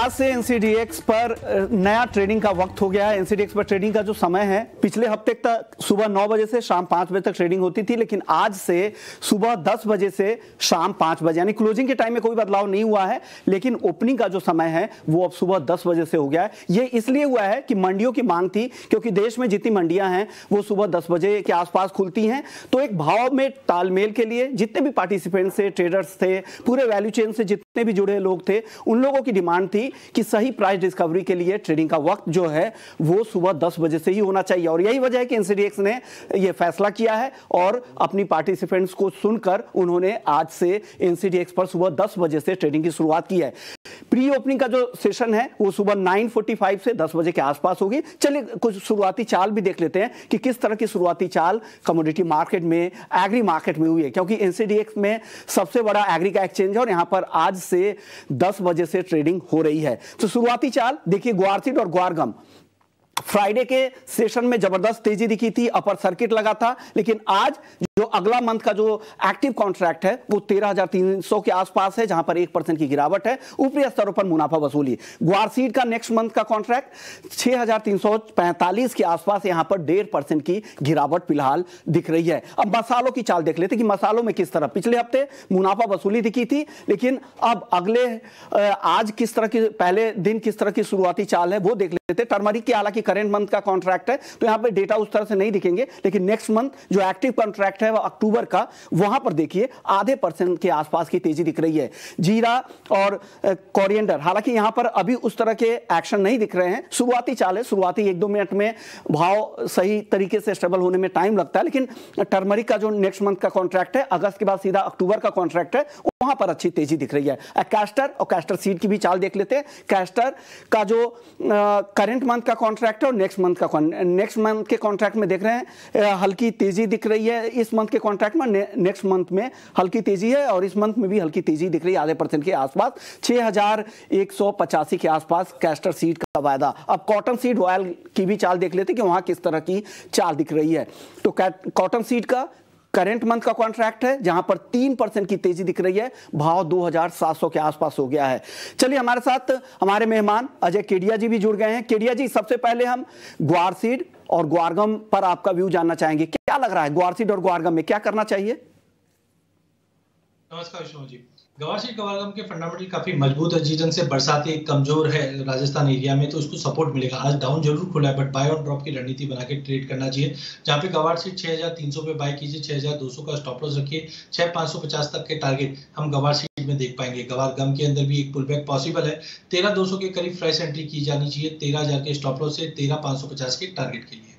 आज से एनसीडीएक्स पर नया ट्रेडिंग का वक्त हो गया है। एनसीडीएक्स पर ट्रेडिंग का जो समय है, पिछले हफ्ते तक सुबह 9 बजे से शाम 5 बजे तक ट्रेडिंग होती थी, लेकिन आज से सुबह 10 बजे से शाम 5 बजे, यानी क्लोजिंग के टाइम में कोई बदलाव नहीं हुआ है, लेकिन ओपनिंग का जो समय है वो अब सुबह 10 बजे से हो गया है। ये इसलिए हुआ है कि मंडियों की मांग थी, क्योंकि देश में जितनी मंडियां हैं वो सुबह 10 बजे के आसपास खुलती हैं, तो एक भाव में तालमेल के लिए जितने भी पार्टिसिपेंट्स थे, ट्रेडर्स थे, पूरे वैल्यू चेन से जितने भी जुड़े लोग थे, उन लोगों की डिमांड थी कि सही प्राइस डिस्कवरी के लिए ट्रेडिंग का वक्त जो है वो सुबह 10 बजे से ही होना चाहिए। और यही वजह है कि एनसीडीएक्स ने यह फैसला किया है और अपनी पार्टिसिपेंट्स को सुनकर उन्होंने आज से एनसीडीएक्स पर सुबह 10 बजे से ट्रेडिंग की शुरुआत की है। प्री ओपनिंग का जो सेशन है वो सुबह 9:45 से 10 बजे के आसपास होगी। चलिए कुछ शुरुआती चाल भी देख लेते हैं कि किस तरह की शुरुआती चाल कमोडिटी मार्केट में, एग्री मार्केट में हुई है, क्योंकि एनसीडीएक्स में सबसे बड़ा एग्री का एक्सचेंज है और यहां पर आज से 10 बजे से ट्रेडिंग हो रही है। तो शुरुआती चाल देखिए, ग्वारसीड और ग्वारगम फ्राइडे के सेशन में जबरदस्त तेजी दिखी थी, अपर सर्किट लगा था, लेकिन आज जो अगला मंथ का जो एक्टिव कॉन्ट्रैक्ट है वो 13,300 के आसपास है, जहां पर 1% की गिरावट है। ऊपरी स्तरों पर मुनाफा वसूली। ग्वारसीड का नेक्स्ट मंथ का कॉन्ट्रैक्ट 6,345 के आसपास, यहां पर 1.5% की गिरावट फिलहाल दिख रही है। अब मसालों की चाल देख लेते कि मसालों में किस तरह पिछले हफ्ते मुनाफा वसूली दिखी थी, लेकिन अब अगले आज किस तरह की, पहले दिन किस तरह की शुरुआती चाल है वो देख लेते। टर्मरिक की हालांकि करंट मंथ का कॉन्ट्रैक्ट है तो यहां पे डेटा उस तरह से नहीं दिखेंगे, लेकिन नेक्स्ट मंथ जो एक्टिव कॉन्ट्रैक्ट है वो अक्टूबर का, वहां पर देखिए 0.5% के आसपास की तेजी दिख रही है। जीरा और कोरिएंडर, हालांकि यहां पर अभी उस तरह के एक्शन नहीं दिख रहे हैं, शुरुआती चाल है, शुरुआती 1-2 मिनट में भाव सही तरीके से स्टेबल होने में टाइम लगता है, लेकिन टर्मरिक का जो नेक्स्ट मंथ का कॉन्ट्रैक्ट है, अगस्त के बाद सीधा अक्टूबर का कॉन्ट्रैक्ट है, वहां पर अच्छी तेजी दिख रही है। कैस्टर और कैस्टर सीड की भी चाल देख लेते हैं। कैस्टर का जो करंट मंथ का कॉन्ट्रैक्ट है और नेक्स्ट मंथ के कॉन्ट्रैक्ट में देख रहे हैं हल्की तेजी दिख रही है। इस मंथ के कॉन्ट्रैक्ट में, नेक्स्ट मंथ में हल्की तेजी है और इस मंथ में भी हल्की तेजी दिख रही है, 0.5% के आसपास, 6,185 के आसपास कैस्टर सीड का वायदा। अब कॉटन सीड ऑयल की भी चाल देख लेते हैं कि वहां किस तरह की चाल दिख रही है। तो कॉटन सीड का करंट मंथ का कॉन्ट्रैक्ट है, जहां पर 3% की तेजी दिख रही है, भाव 2,700 के आसपास हो गया है। चलिए हमारे साथ हमारे मेहमान अजय केडिया जी भी जुड़ गए हैं। केडिया जी, सबसे पहले हम ग्वारसीड और ग्वारगम पर आपका व्यू जानना चाहेंगे। क्या लग रहा है ग्वारसीड और ग्वारगम में क्या करना चाहिए? नमस्कार विष्णु जी। ग्वारसीड ग्वारगम के फंडामेंटल काफी मजबूत है, जिस ढंग से बरसाती कमजोर है राजस्थान एरिया में, तो उसको सपोर्ट मिलेगा। आज डाउन जरूर खुला है, बट बाय ऑन ड्रॉप की रणनीति बना के ट्रेड करना चाहिए। जहां पे ग्वारसीड 6,300 पे बाय कीजिए, 6,200 का स्टॉप लॉस रखिए, 6,550 तक के टारगेट हम ग्वारसीड में देख पाएंगे। ग्वारगम के अंदर भी एक पुलबैक पॉसिबल है, 13,200 के करीब फ्रेश एंट्री की जानी चाहिए, 13,000 के स्टॉप लॉस से 13,550 के टारगेट के लिए।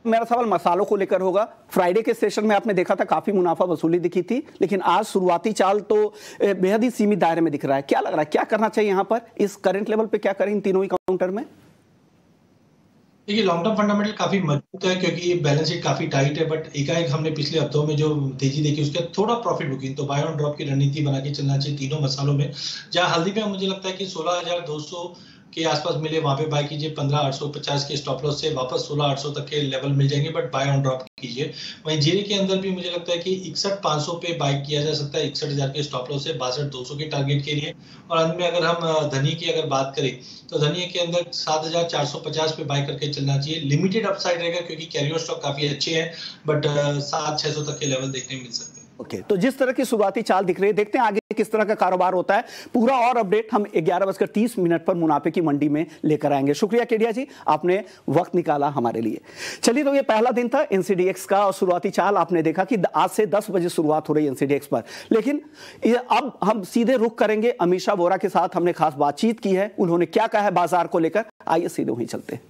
मेरा सवाल मसालों को लेकर होगा। फ्राइडे के सेशन में आपने देखा था काफी मुनाफा वसूली दिखी थी, लेकिन आज शुरुआती चाल तो बेहद ही सीमित दायरे में दिख रहा है। क्या लग रहा है, क्या करना चाहिए यहां पर, इस करंट लेवल पे क्या करें इन तीनों ही काउंटर में? देखिए, लॉन्ग टर्म फंडामेंटल काफी मजबूत है, क्योंकि बैलेंस शीट काफी टाइट है, बट एकाएक हमने पिछले हफ्तों में जो तेजी देखी उसके थोड़ा प्रॉफिट बुकिंग, तो बाय ऑन ड्रॉप की रणनीति बना के चलना चाहिए तीनों मसालों में। जहां हल्दी में मुझे लगता है कि 16,200 के आसपास मिले, वहां पे बाय कीजिए। 15,850 के स्टॉप लॉस से वापस 16,800 तक के लेवल मिल जाएंगे, बट बाय ऑन ड्रॉप कीजिए। वहीं जीरे के अंदर भी मुझे लगता है कि 61,500 पे बाय किया जा सकता है, 61,000 के स्टॉप लॉस से 62,200 के टारगेट के लिए। और अंत में अगर हम धनिया की अगर बात करें तो धनिया के अंदर 7,450 पे बाय करके चलना चाहिए। लिमिटेड अपसाइड रहेगा, क्योंकि कैरियर स्टॉक काफी अच्छे हैं, बट 7,600 तक के लेवल देखने मिल सकते हैं। ओके, तो जिस तरह की शुरुआती चाल दिख रही है, देखते हैं आगे किस तरह का कारोबार होता है। पूरा और अपडेट हम 11:30 पर मुनाफे की मंडी में लेकर आएंगे। शुक्रिया केडिया जी, आपने वक्त निकाला हमारे लिए। चलिए, तो ये पहला दिन था एनसीडीएक्स का और शुरुआती चाल आपने देखा कि आज से 10 बजे शुरुआत हो रही है एनसीडीएक्स पर, लेकिन अब हम सीधे रुख करेंगे अमीषा बोरा के साथ। हमने खास बातचीत की है, उन्होंने क्या कहा है बाजार को लेकर, आइए सीधे वहीं चलते हैं।